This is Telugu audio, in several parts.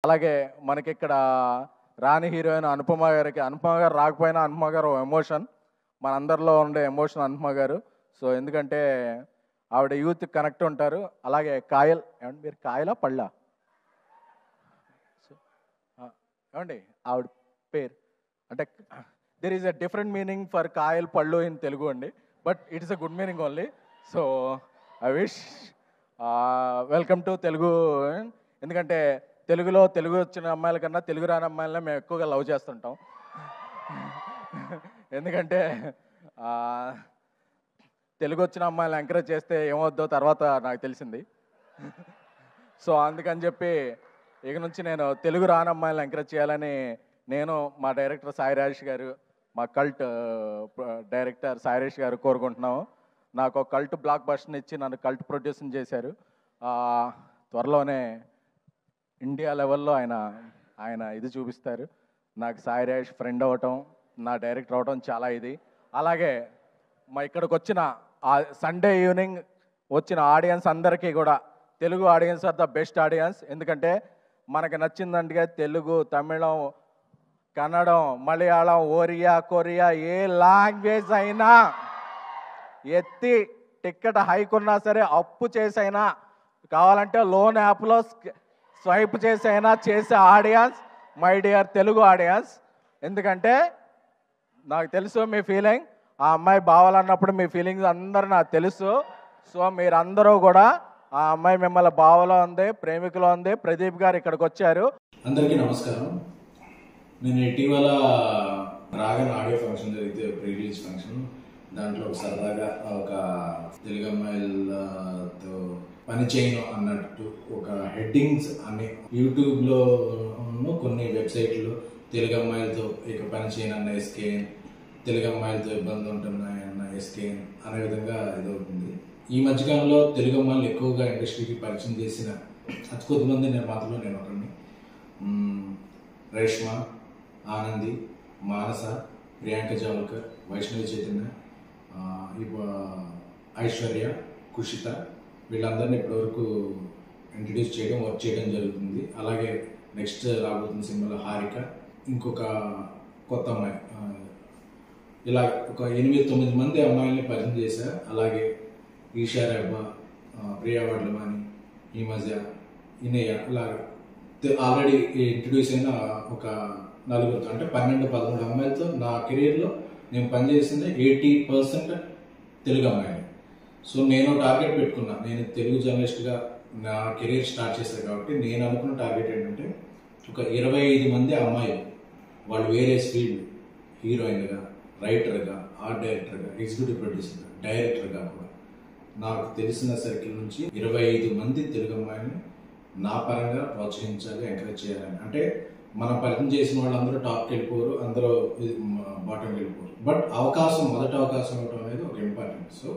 అలాగే మనకిక్కడ రాణి హీరోయిన్ అనుపమ గారికి, అనుపమ గారు రాకపోయినా అనుపమ గారు ఎమోషన్, మనందరిలో ఉండే ఎమోషన్ అనుపమ గారు. సో ఎందుకంటే ఆవిడ యూత్ కనెక్ట్ ఉంటారు. అలాగే కాయల్, ఏమండి మీరు కాయలా పళ్ళా? ఏమండి ఆవిడ పేరు అంటే there is a different meaning for కాయల్ పళ్ళు ఇన్ తెలుగు అండి, but it is a good meaning only. So I wish welcome to Telugu. ఎందుకంటే తెలుగు వచ్చిన అమ్మాయిల కన్నా తెలుగు రాని అమ్మాయిలనే మేము ఎక్కువగా లవ్ చేస్తుంటాం. ఎందుకంటే తెలుగు వచ్చిన అమ్మాయిలు ఎంకరేజ్ చేస్తే ఏమవుద్దో తర్వాత నాకు తెలిసింది. సో అందుకని చెప్పి ఇక నుంచి నేను తెలుగు రాని అమ్మాయిలను ఎంకరేజ్ చేయాలని నేను, మా డైరెక్టర్ సాయిరాజేష్ గారు, మా కల్ట్ డైరెక్టర్ సాయిరాజేష్ గారు కోరుకుంటున్నాము. నాకు ఒక కల్ట్ బ్లాక్ బస్టర్ని ఇచ్చి నన్ను కల్ట్ ప్రొడ్యూసింగ్ చేశారు. త్వరలోనే ఇండియా లెవెల్లో ఆయన ఇది చూపిస్తారు. నాకు సాయిరాజేష్ ఫ్రెండ్ అవ్వటం, నా డైరెక్టర్ అవ్వటం చాలా ఇది. అలాగే మా ఇక్కడికి వచ్చిన సండే ఈవినింగ్ వచ్చిన ఆడియన్స్ అందరికీ కూడా, Telugu audience are the best audience. ఎందుకంటే మనకు నచ్చిందంటే తెలుగు, తమిళం, కన్నడం, మలయాళం, ఒరియా, కొరియా ఏ లాంగ్వేజ్ అయినా ఎత్తి టికెట్ హైక్ ఉన్నా సరే అప్పు చేసైనా, కావాలంటే లోన్ యాప్లో స్వైప్ చేసైనా చేసే audience my dear Telugu audience. ఎందుకంటే నాకు తెలుసు మీ ఫీలింగ్, ఆ అమ్మాయి బావాలన్నప్పుడు మీ ఫీలింగ్స్ అందరూ నాకు తెలుసు. సో మీరందరూ కూడా ఆ అమ్మాయి మిమ్మల్ని బావలో ఉంది, ప్రేమికులో ఉంది. ప్రదీప్ గారు ఇక్కడికి వచ్చారు. అందరికీ నమస్కారం. నేను ఇటీవల డ్రాగన్ ఆడియో ఫంక్షన్ జరిగితే, ప్రీ రిలీజ్ ఫంక్షన్, దాంట్లో సరదాగా ఒక తెలుగు అమ్మాయిలతో పని చేయను అన్నట్టు ఒక హెడ్డింగ్స్ అనే యూట్యూబ్లో కొన్ని వెబ్సైట్లో తెలుగు అమ్మాయిలతో ఇక పని చేయను అన్న ఎస్కేఎన్, తెలుగు అమ్మాయిలతో ఇబ్బందులు ఉంటున్నాయన్న ఎస్కేఎన్ అనే విధంగా ఇదవుతుంది. ఈ మధ్యకాలంలో తెలుగు అమ్మాయిలు ఎక్కువగా ఇండస్ట్రీకి పరిచయం చేసిన అతి కొద్దిమంది నిర్మాతలు నేను ఒకరిని. రేష్మ, ఆనంది, మానస, ప్రియాంక జావల్కర్, వైష్ణవి చైతన్య, ఐశ్వర్య, కుషిత, వీళ్ళందరినీ ఇప్పటివరకు ఇంట్రడ్యూస్ చేయడం, వర్క్ చేయడం జరుగుతుంది. అలాగే నెక్స్ట్ రాబోతున్న సినిమాలో హారిక, ఇంకొక కొత్త అమ్మాయి, ఇలా ఒక 8-9 మంది అమ్మాయిల్ని పరిచయం చేశారు. అలాగే ఈషా రెబ్బా, ప్రియా వడ్లమాని, ఈ మధ్య ఇనయ్య, ఇలాగా ఆల్రెడీ ఇంట్రడ్యూస్ అయిన ఒక 4 అంటే 12-13 అమ్మాయిలతో నా కెరీర్లో నేను పనిచేసింది 80% తెలుగు అమ్మాయిని. సో నేను టార్గెట్ పెట్టుకున్నా, నేను తెలుగు జర్నలిస్ట్గా నా కెరీర్ స్టార్ట్ చేశాను కాబట్టి నేను అనుకున్న టార్గెట్ ఏంటంటే ఒక 25 మంది అమ్మాయిలు, వాళ్ళు వేరే ఫీల్డ్, హీరోయిన్గా, రైటర్గా, ఆర్ట్ డైరెక్టర్గా, ఎగ్జిక్యూటివ్ ప్రొడ్యూసర్గా, డైరెక్టర్గా కూడా నాకు తెలిసిన సర్కిల్ నుంచి 25 మంది తెలుగు అమ్మాయిని నా పరంగా ప్రోత్సహించాలి, ఎంకరేజ్ చేయాలని. అంటే మనం పరిచయం చేసిన వాళ్ళందరూ టాప్కి వెళ్ళిపోరు, అందరూ బాటంకి వెళ్ళిపోరు, బట్ మొదటి అవకాశం ఇవ్వడం అనేది ఒక ఇంపార్టెంట్. సో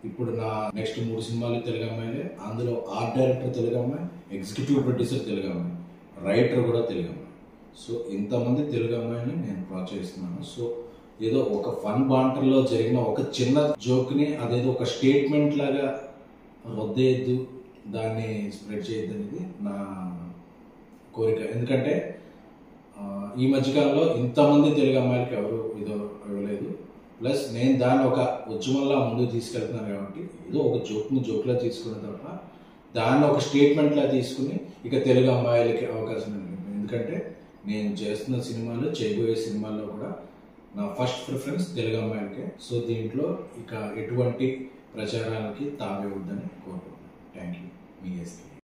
ఇప్పుడు నా నెక్స్ట్ 3 సినిమాలు తెలుగు అమ్మాయిలే. అందులో ఆర్ట్ డైరెక్టర్ తెలుగు అమ్మాయి, ఎగ్జిక్యూటివ్ ప్రొడ్యూసర్ తెలుగు అమ్మాయి, రైటర్ కూడా తెలుగు అమ్మాయి. సో ఇంతమంది తెలుగు అమ్మాయిని నేను ప్రోత్సహిస్తున్నాను. సో ఏదో ఒక ఫన్ బాంటర్లో జరిగిన ఒక చిన్న జోక్ని అదేదో ఒక స్టేట్మెంట్ లాగా రొద్దేయద్దు, దాన్ని స్ప్రెడ్ చేయొద్దు అనేది నా కోరిక. ఎందుకంటే ఈ మధ్యకాలంలో ఇంతమంది తెలుగు అమ్మాయిలకి ఎవరు ఏదో ఇవ్వలేదు. ప్లస్ నేను దాన్ని ఒక ఉద్యమంలా ముందుకు తీసుకెళ్తున్నాను కాబట్టి ఏదో ఒక జోక్లా తీసుకున్న తప్ప దాన్ని ఒక స్టేట్మెంట్లా తీసుకుని ఇక తెలుగు అమ్మాయిలకి అవకాశం ఉంది. ఎందుకంటే నేను చేస్తున్న సినిమాలు, చేయబోయే సినిమాల్లో కూడా నా ఫస్ట్ ప్రిఫరెన్స్ తెలుగు అమ్మాయిలకే. సో దీంట్లో ఇక ఎటువంటి ప్రచారాలకి తావే వద్దని కోరుకుంటున్నాను. Thank you. మీ ఎస్కే.